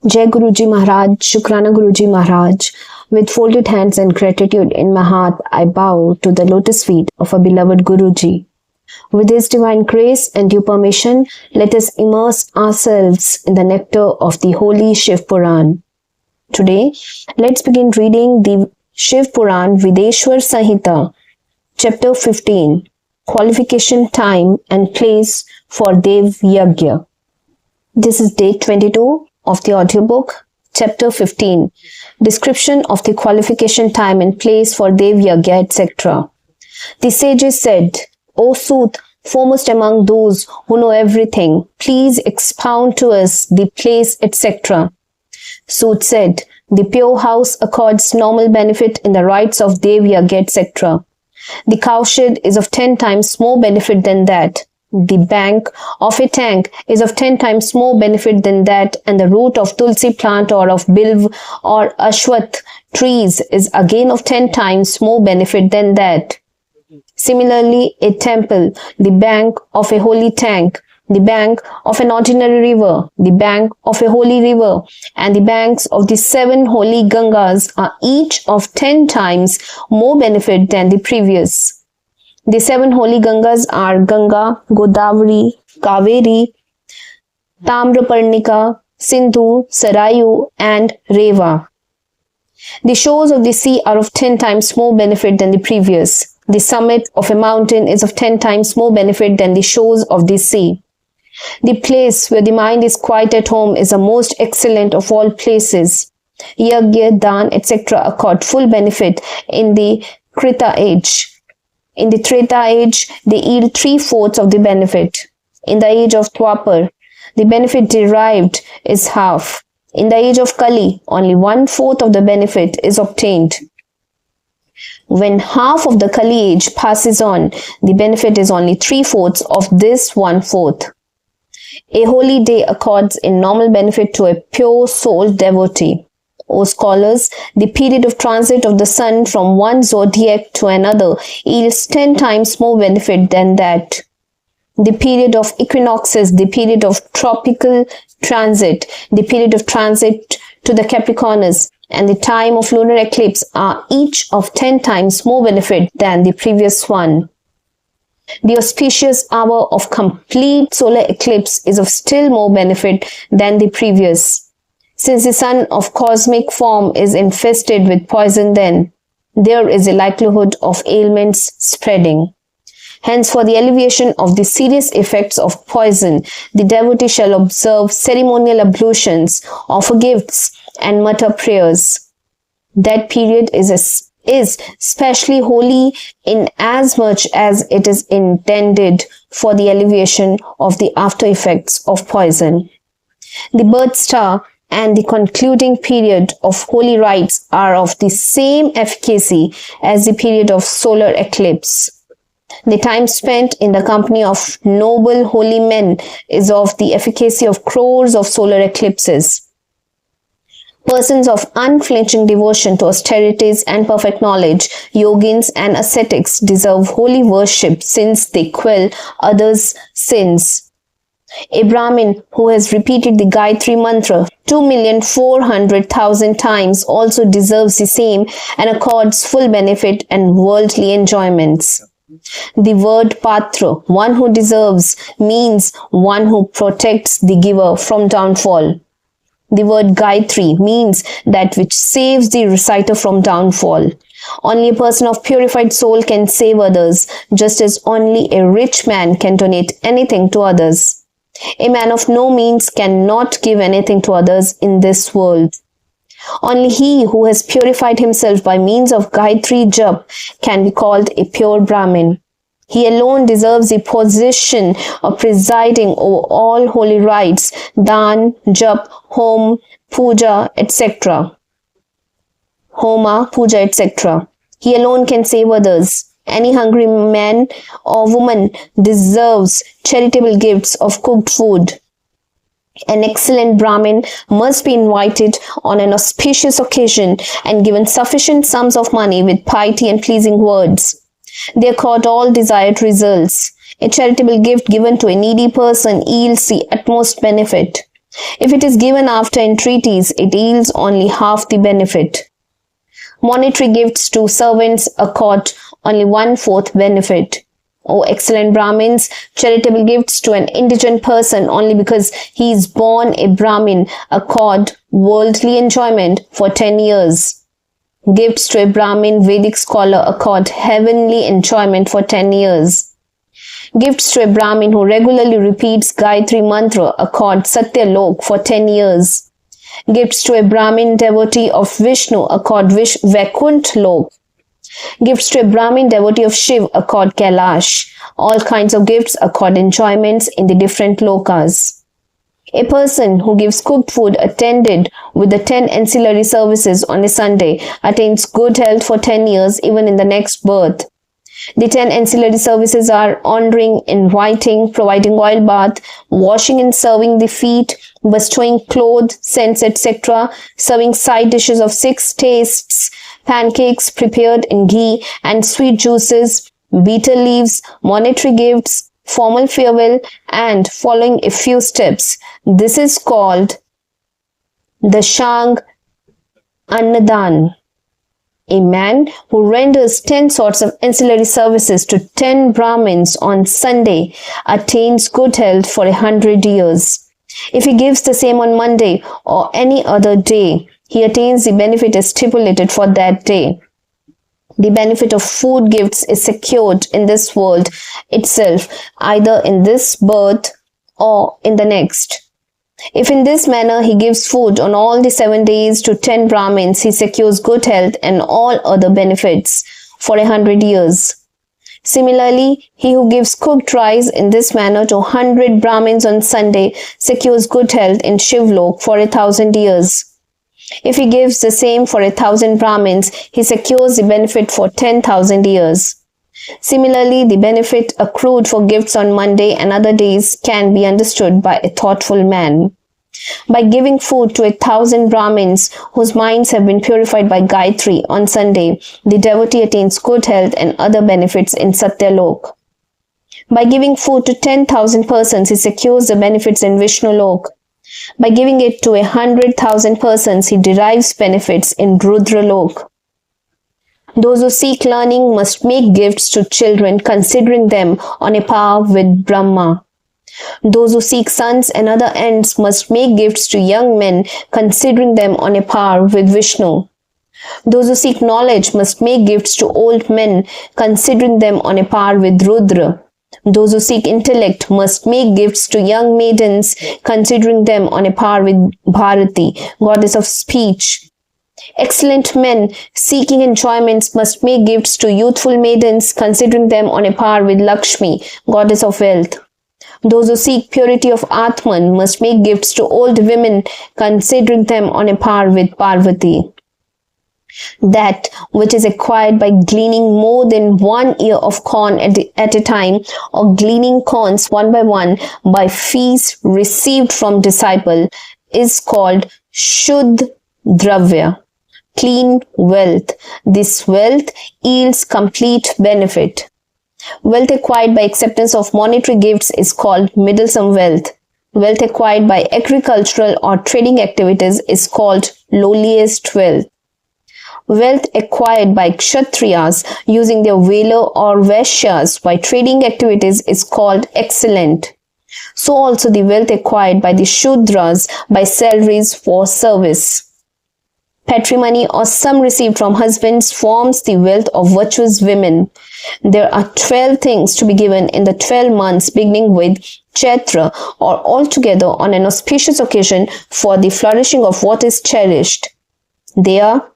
Jaiguruji Maharaj, shukranaguruji Maharaj, with folded hands and gratitude in my heart, I bow to the lotus feet of our beloved Guruji. With His divine grace and due permission, let us immerse ourselves in the nectar of the holy Shivapurāna. Today, let's begin reading the Shivapurāna Vidyeśvara Śamhita, Chapter 15, Qualification Time and Place for Dev Yajna. This is day 22 of the audiobook, Chapter 15, Description of the Qualification Time and Place for Dev Yajna, etc. The sages said, O Sooth, foremost among those who know everything, please expound to us the place, etc. Sooth said, the pure house accords normal benefit in the rites of Dev Yajna, etc. The cowshed is of 10 times more benefit than that. The bank of a tank is of 10 times more benefit than that, and the root of tulsi plant or of bilv or ashwath trees is again of 10 times more benefit than that. Similarly, a temple, the bank of a holy tank, the bank of an ordinary river, the bank of a holy river, and the banks of the 7 holy Gangas are each of 10 times more benefit than the previous. The 7 holy Gangas are Ganga, Godavari, Kaveri, Tamraparnika, Sindhu, Sarayu, and Reva. The shores of the sea are of 10 times more benefit than the previous. The summit of a mountain is of 10 times more benefit than the shores of the sea. The place where the mind is quite at home is the most excellent of all places. Yajna, Dan, etc. accord full benefit in the Krita age. In the Treta age, they yield 3/4 of the benefit. In the age of Dwapar, the benefit derived is half. In the age of Kali, only 1/4 of the benefit is obtained. When half of the Kali age passes on, the benefit is only 3/4 of this 1/4. A holy day accords in normal benefit to a pure soul devotee. O scholars, the period of transit of the sun from one zodiac to another yields 10 times more benefit than that. The period of equinoxes, the period of tropical transit, the period of transit to the Capricornus, and the time of lunar eclipse are each of 10 times more benefit than the previous one. The auspicious hour of complete solar eclipse is of still more benefit than the previous. Since the sun of cosmic form is infested with poison, then there is a likelihood of ailments spreading. Hence, for the alleviation of the serious effects of poison, the devotee shall observe ceremonial ablutions, offer gifts, and mutter prayers. That period is specially holy inasmuch as it is intended for the alleviation of the after effects of poison. The birth star and the concluding period of holy rites are of the same efficacy as the period of solar eclipse. The time spent in the company of noble holy men is of the efficacy of crores of solar eclipses. Persons of unflinching devotion to austerities and perfect knowledge, yogins and ascetics deserve holy worship since they quell others' sins. A Brahmin who has repeated the Gayatri mantra 2,400,000 times also deserves the same and accords full benefit and worldly enjoyments. The word Patra, one who deserves, means one who protects the giver from downfall. The word Gayatri means that which saves the reciter from downfall. Only a person of purified soul can save others, just as only a rich man can donate anything to others. A man of no means cannot give anything to others in this world. Only he who has purified himself by means of Gayatri Jap can be called a pure Brahmin. He alone deserves the position of presiding over all holy rites, Dan, Jap, Hom, Puja, etc. Homa, Puja, etc. He alone can save others. Any hungry man or woman deserves charitable gifts of cooked food. An excellent Brahmin must be invited on an auspicious occasion and given sufficient sums of money with piety and pleasing words. They accord all desired results. A charitable gift given to a needy person yields the utmost benefit. If it is given after entreaties, it yields only half the benefit. Monetary gifts to servants accord only 1/4 benefit. O excellent Brahmins, charitable gifts to an indigent person only because he is born a Brahmin accord worldly enjoyment for 10 years. Gifts to a Brahmin Vedic scholar accord heavenly enjoyment for 10 years. Gifts to a Brahmin who regularly repeats Gayatri Mantra accord Satya Lok for 10 years. Gifts to a Brahmin devotee of Vishnu accord Vaikunt Lok. Gifts to a Brahmin devotee of Shiv accord Kailash. All kinds of gifts accord enjoyments in the different lokas. A person who gives cooked food attended with the 10 ancillary services on a Sunday attains good health for 10 years even in the next birth. The 10 ancillary services are honoring, inviting, providing oil bath, washing and serving the feet, bestowing clothes, scents, etc., serving side dishes of 6 tastes, pancakes prepared in ghee and sweet juices, betel leaves, monetary gifts, formal farewell, and following a few steps. This is called the Shang Annadan. A man who renders 10 sorts of ancillary services to 10 Brahmins on Sunday attains good health for 100 years. If he gives the same on Monday or any other day, he attains the benefit as stipulated for that day. The benefit of food gifts is secured in this world itself, either in this birth or in the next. If in this manner he gives food on all the 7 days to 10 Brahmins, he secures good health and all other benefits for 100 years. Similarly, he who gives cooked rice in this manner to 100 Brahmins on Sunday secures good health in Shivlok for 1,000 years. If he gives the same for 1,000 Brahmins, he secures the benefit for 10,000 years. Similarly, the benefit accrued for gifts on Monday and other days can be understood by a thoughtful man. By giving food to 1,000 Brahmins whose minds have been purified by Gayatri on Sunday, the devotee attains good health and other benefits in Satyalok. By giving food to 10,000 persons, he secures the benefits in Vishnulok. By giving it to 100,000 persons, he derives benefits in Rudralok. Those who seek learning must make gifts to children, considering them on a par with Brahma. Those who seek sons and other ends must make gifts to young men, considering them on a par with Vishnu. Those who seek knowledge must make gifts to old men, considering them on a par with Rudra. Those who seek intellect must make gifts to young maidens, considering them on a par with Bharati, goddess of speech. Excellent men seeking enjoyments must make gifts to youthful maidens, considering them on a par with Lakshmi, goddess of wealth. Those who seek purity of Atman must make gifts to old women, considering them on a par with Parvati. That which is acquired by gleaning more than 1 ear of corn at a time, or gleaning corns one by one by fees received from disciple, is called Shuddh Dravya, clean wealth. This wealth yields complete benefit. Wealth acquired by acceptance of monetary gifts is called middlesome wealth. Wealth acquired by agricultural or trading activities is called lowliest wealth. Wealth acquired by Kshatriyas using their valor or Vaishyas by trading activities is called excellent. So also the wealth acquired by the Shudras by salaries for service. Patrimony or sum received from husbands forms the wealth of virtuous women. There are 12 things to be given in the 12 months beginning with Chaitra, or altogether on an auspicious occasion for the flourishing of what is cherished. They are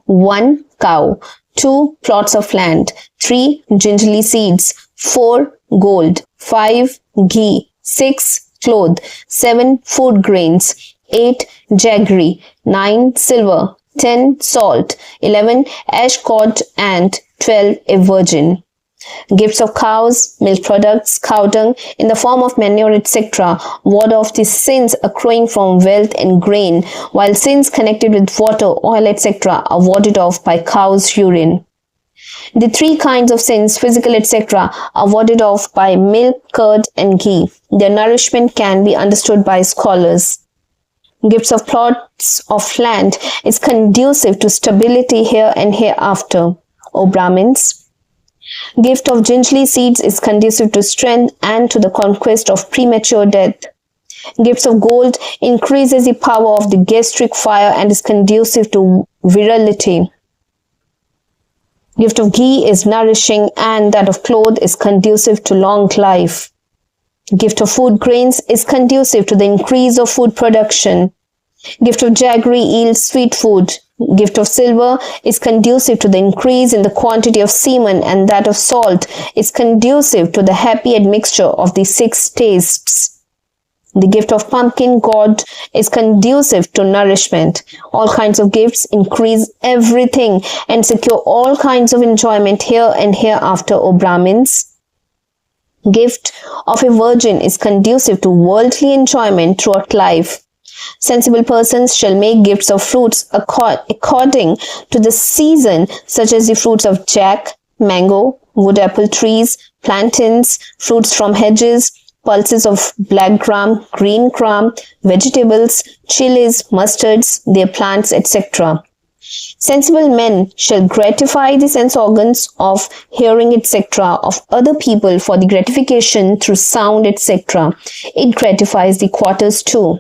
1 cow, 2 plots of land, 3 gingerly seeds, 4 gold, 5 ghee, 6 cloth, 7 food grains, 8 jaggery, 9 silver, 10 salt, 11 ash cord, and 12 a virgin. Gifts of cows, milk products, cow dung in the form of manure, etc. ward off the sins accruing from wealth and grain, while sins connected with water, oil, etc. are warded off by cow's urine. The 3 kinds of sins, physical, etc. are warded off by milk, curd, and ghee. Their nourishment can be understood by scholars. Gifts of plots of land is conducive to stability here and hereafter, O Brahmins. Gift of gingerly seeds is conducive to strength and to the conquest of premature death. Gifts of gold increases the power of the gastric fire and is conducive to virility. Gift of ghee is nourishing and that of cloth is conducive to long life. Gift of food grains is conducive to the increase of food production. Gift of jaggery yields sweet food. Gift of silver is conducive to the increase in the quantity of semen, and that of salt is conducive to the happy admixture of the 6 tastes. The gift of pumpkin gourd is conducive to nourishment. All kinds of gifts increase everything and secure all kinds of enjoyment here and hereafter, O Brahmins. Gift of a virgin is conducive to worldly enjoyment throughout life. Sensible persons shall make gifts of fruits according to the season, such as the fruits of jack, mango, wood apple trees, plantains, fruits from hedges, pulses of black gram, green gram, vegetables, chilies, mustards, their plants, etc. Sensible men shall gratify the sense organs of hearing, etc. of other people for the gratification through sound, etc. It gratifies the quarters too.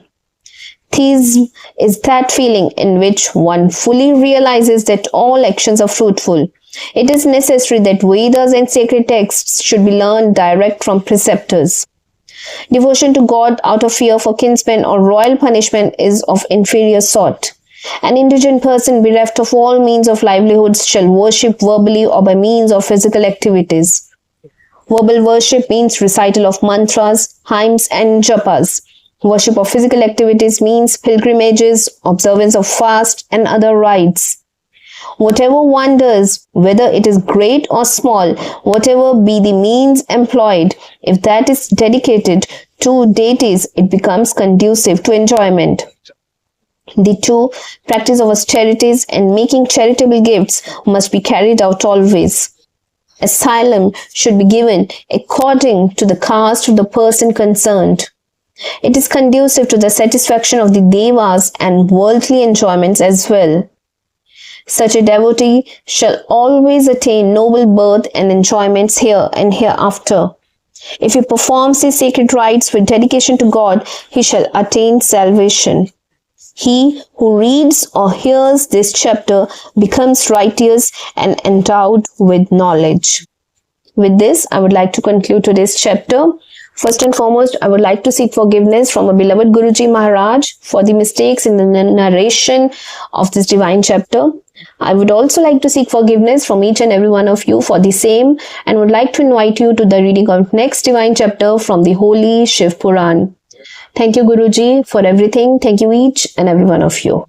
Theism is that feeling in which one fully realizes that all actions are fruitful. It is necessary that Vedas and sacred texts should be learned direct from preceptors. Devotion to God out of fear for kinsmen or royal punishment is of inferior sort. An indigent person bereft of all means of livelihoods shall worship verbally or by means of physical activities. Verbal worship means recital of mantras, hymns and japas. Worship of physical activities means pilgrimages, observance of fast and other rites. Whatever one does, whether it is great or small, whatever be the means employed, if that is dedicated to deities, it becomes conducive to enjoyment. The 2, practice of austerities and making charitable gifts must be carried out always. Asylum should be given according to the caste of the person concerned. It is conducive to the satisfaction of the devas and worldly enjoyments as well. Such a devotee shall always attain noble birth and enjoyments here and hereafter. If he performs these sacred rites with dedication to God, he shall attain salvation. He who reads or hears this chapter becomes righteous and endowed with knowledge. With this, I would like to conclude today's chapter. First and foremost, I would like to seek forgiveness from our beloved Guruji Maharaj for the mistakes in the narration of this divine chapter. I would also like to seek forgiveness from each and every one of you for the same, and would like to invite you to the reading of next divine chapter from the holy Shiv-Puran. Thank you, Guruji, for everything. Thank you each and every one of you.